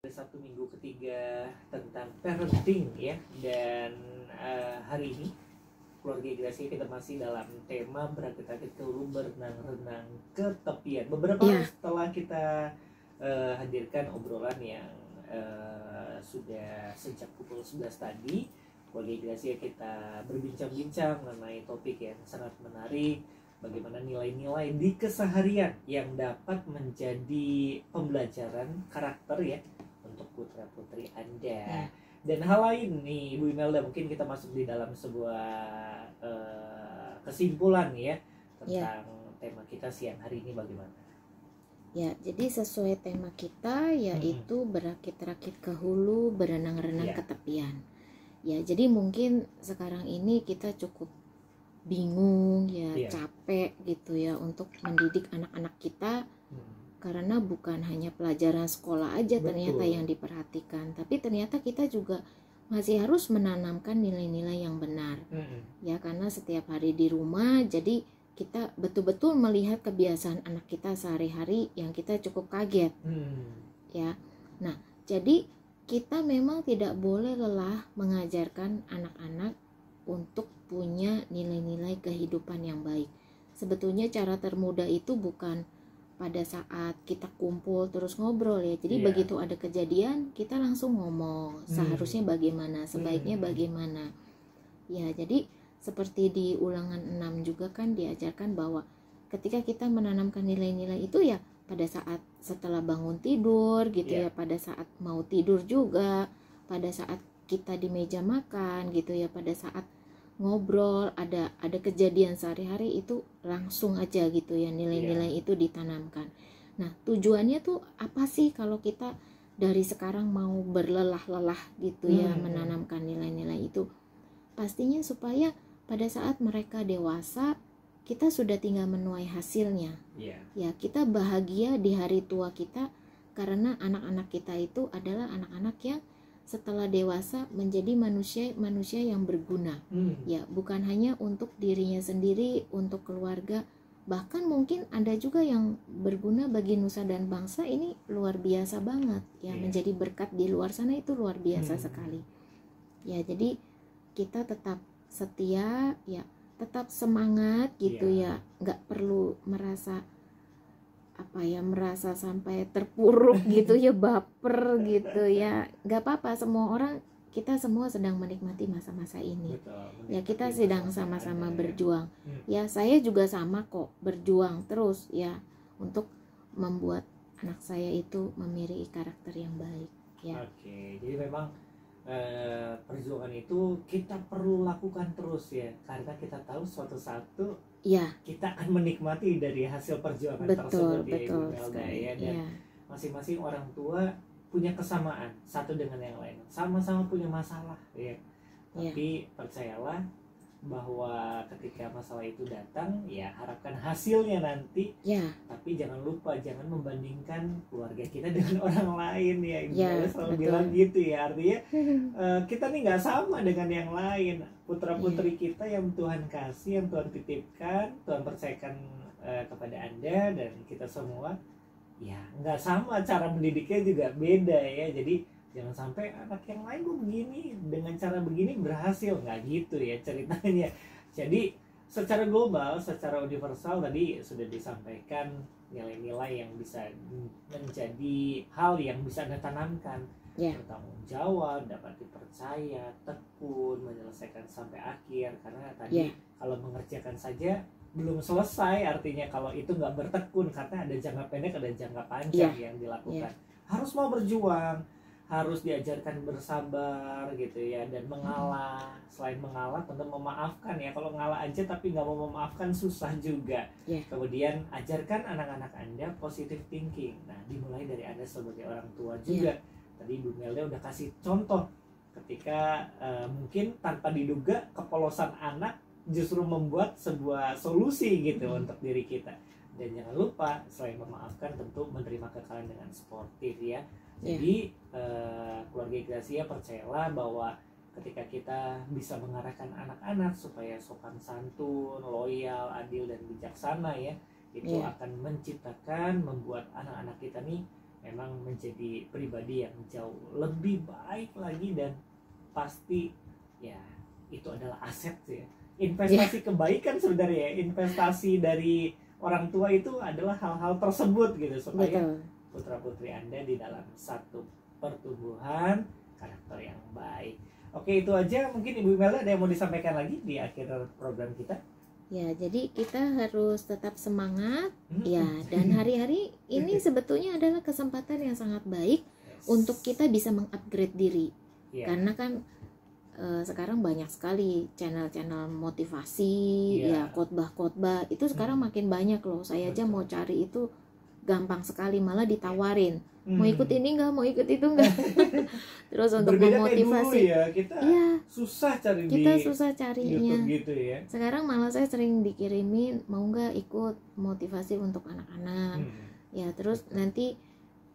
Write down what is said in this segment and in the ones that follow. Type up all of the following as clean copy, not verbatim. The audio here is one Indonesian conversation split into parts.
Sabtu minggu ketiga tentang parenting ya. Dan hari ini keluarga Gracia kita masih dalam tema berakit-akit ke hulu, berenang-renang ke tepian. Beberapa hari setelah kita hadirkan obrolan yang sudah sejak pukul 11 tadi, keluarga Gracia kita berbincang-bincang mengenai topik yang sangat menarik, bagaimana nilai-nilai di keseharian yang dapat menjadi pembelajaran karakter ya untuk putra-putri Anda. Dan hal lain nih Bu Imelda, mungkin kita masuk di dalam sebuah kesimpulan ya tentang tema kita siang hari ini bagaimana? Ya, jadi sesuai tema kita yaitu berakit-rakit ke hulu, berenang-renang ke tepian. Ya, jadi mungkin sekarang ini kita cukup bingung capek gitu ya untuk mendidik anak-anak kita. Karena bukan hanya pelajaran sekolah aja ternyata yang diperhatikan, tapi ternyata kita juga masih harus menanamkan nilai-nilai yang benar. Ya, karena setiap hari di rumah, jadi kita betul-betul melihat kebiasaan anak kita sehari-hari yang kita cukup kaget. Ya. Nah, jadi kita memang tidak boleh lelah mengajarkan anak-anak untuk punya nilai-nilai kehidupan yang baik. Sebetulnya cara termudah itu bukan pada saat kita kumpul terus ngobrol ya. Jadi begitu ada kejadian kita langsung ngomong seharusnya bagaimana, sebaiknya bagaimana. Ya, jadi seperti di ulangan 6 juga kan diajarkan bahwa ketika kita menanamkan nilai-nilai itu ya pada saat setelah bangun tidur gitu ya, pada saat mau tidur juga, pada saat kita di meja makan gitu ya, pada saat ngobrol, ada kejadian sehari-hari itu langsung aja gitu ya nilai-nilai itu ditanamkan. Nah, tujuannya tuh apa sih kalau kita dari sekarang mau berlelah-lelah gitu ya menanamkan nilai-nilai itu? Pastinya supaya pada saat mereka dewasa kita sudah tinggal menuai hasilnya. Ya, kita bahagia di hari tua kita karena anak-anak kita itu adalah anak-anak yang setelah dewasa menjadi manusia yang berguna. Ya, bukan hanya untuk dirinya sendiri, untuk keluarga, bahkan mungkin ada juga yang berguna bagi nusa dan bangsa. Ini luar biasa banget ya, menjadi berkat di luar sana itu luar biasa sekali. Ya, jadi kita tetap setia ya, tetap semangat gitu ya, nggak perlu merasa merasa sampai terpuruk gitu ya, baper gitu ya, nggak apa-apa. Semua orang, kita semua sedang menikmati masa-masa ini. Ya, kita sedang sama-sama berjuang. Ya, saya juga sama kok, berjuang terus ya untuk membuat anak saya itu memiliki karakter yang baik ya. Oke, jadi memang perjuangan itu kita perlu lakukan terus ya, karena kita tahu suatu saat kita akan menikmati dari hasil perjuangan tersebut ya Ibu Melda ya. Dan masing-masing orang tua punya kesamaan satu dengan yang lain, sama-sama punya masalah ya, tapi percayalah bahwa ketika masalah itu datang ya harapkan hasilnya nanti tapi jangan lupa, jangan membandingkan keluarga kita dengan orang lain ya. Ibu selalu bilang gitu ya, artinya kita nih nggak sama dengan yang lain. Putra-putri kita yang Tuhan kasih, yang Tuhan titipkan, Tuhan percayakan kepada Anda dan kita semua ya nggak sama, cara mendidiknya juga beda ya. Jadi jangan sampai anak yang lain gue begini, dengan cara begini berhasil, nggak gitu ya ceritanya. Jadi secara global, secara universal tadi sudah disampaikan nilai-nilai yang bisa menjadi hal yang bisa Anda tanamkan. Bertanggung jawab, dapat dipercaya, tekun, menyelesaikan sampai akhir. Karena tadi kalau mengerjakan saja belum selesai, artinya kalau itu nggak bertekun, karena ada jangka pendek, ada jangka panjang yang dilakukan. Harus mau berjuang, harus diajarkan bersabar gitu ya, dan mengalah. Selain mengalah tentu memaafkan ya. Kalau ngalah aja tapi nggak mau memaafkan susah juga. Kemudian ajarkan anak-anak Anda positive thinking. Nah, dimulai dari Anda sebagai orang tua juga. Tadi Bu Melda udah kasih contoh ketika mungkin tanpa diduga kepolosan anak justru membuat sebuah solusi gitu untuk diri kita. Dan jangan lupa selain memaafkan tentu menerima kekalahan dengan sportif ya. Jadi keluarga Gracia percayalah bahwa ketika kita bisa mengarahkan anak-anak supaya sopan santun, loyal, adil dan bijaksana ya, itu akan menciptakan, membuat anak-anak kita nih memang menjadi pribadi yang jauh lebih baik lagi, dan pasti ya itu adalah aset ya. Investasi kebaikan sebenarnya, investasi dari orang tua itu adalah hal-hal tersebut gitu, supaya putra-putri Anda di dalam satu pertumbuhan karakter yang baik. Oke, itu aja. Mungkin Ibu Imelda ada yang mau disampaikan lagi di akhir program kita? Ya, jadi kita harus tetap semangat ya, dan hari-hari ini sebetulnya adalah kesempatan yang sangat baik untuk kita bisa mengupgrade diri. Karena kan sekarang banyak sekali channel-channel motivasi, ya khotbah-khotbah itu sekarang makin banyak loh. Saya aja mau cari itu gampang sekali, malah ditawarin mau ikut ini enggak, mau ikut itu enggak. Terus untuk berbeda memotivasi ya, kita susah cari susah carinya gitu ya. Sekarang malah saya sering dikirimin mau enggak ikut motivasi untuk anak-anak. Ya, terus nanti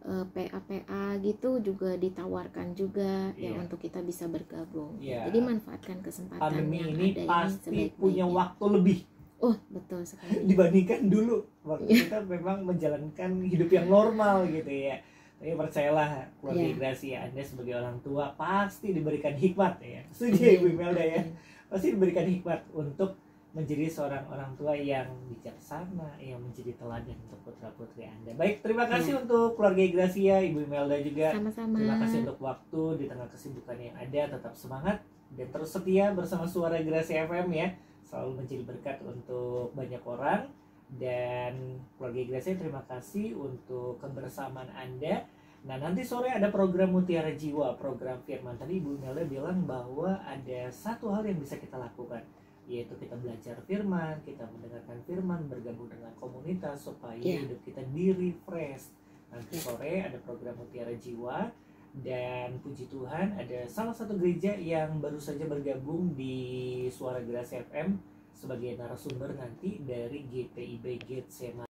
PA gitu juga ditawarkan juga ya untuk kita bisa bergabung. Jadi manfaatkan kesempatan pandemi yang ini ada pasti ini punya waktu lebih. Oh, betul sekali. Dibandingkan dulu waktu kita memang menjalankan hidup yang normal gitu ya. Tapi percayalah keluarga Gracia, Anda sebagai orang tua pasti diberikan hikmat ya. Setuju Ibu Imelda ya. Pasti diberikan hikmat untuk menjadi seorang orang tua yang bijaksana, yang menjadi teladan untuk putra-putri Anda. Baik, terima kasih untuk keluarga Gracia, Ibu Imelda juga. Sama-sama. Terima kasih untuk waktu di tengah kesibukan yang ada. Tetap semangat dan terus setia bersama Suara Gracia FM ya. Selalu menjadi berkat untuk banyak orang. Dan keluarga Gracia, terima kasih untuk kebersamaan Anda. Nah, nanti sore ada program Mutiara Jiwa, program firman. Tadi Ibu Imelda bilang bahwa ada satu hal yang bisa kita lakukan, yaitu kita belajar firman, kita mendengarkan firman, bergabung dengan komunitas supaya hidup kita di-refresh. Nanti sore ada program Mutiara Jiwa, dan puji Tuhan ada salah satu gereja yang baru saja bergabung di Suara Gracia FM sebagai narasumber nanti dari GPIB Getsemani.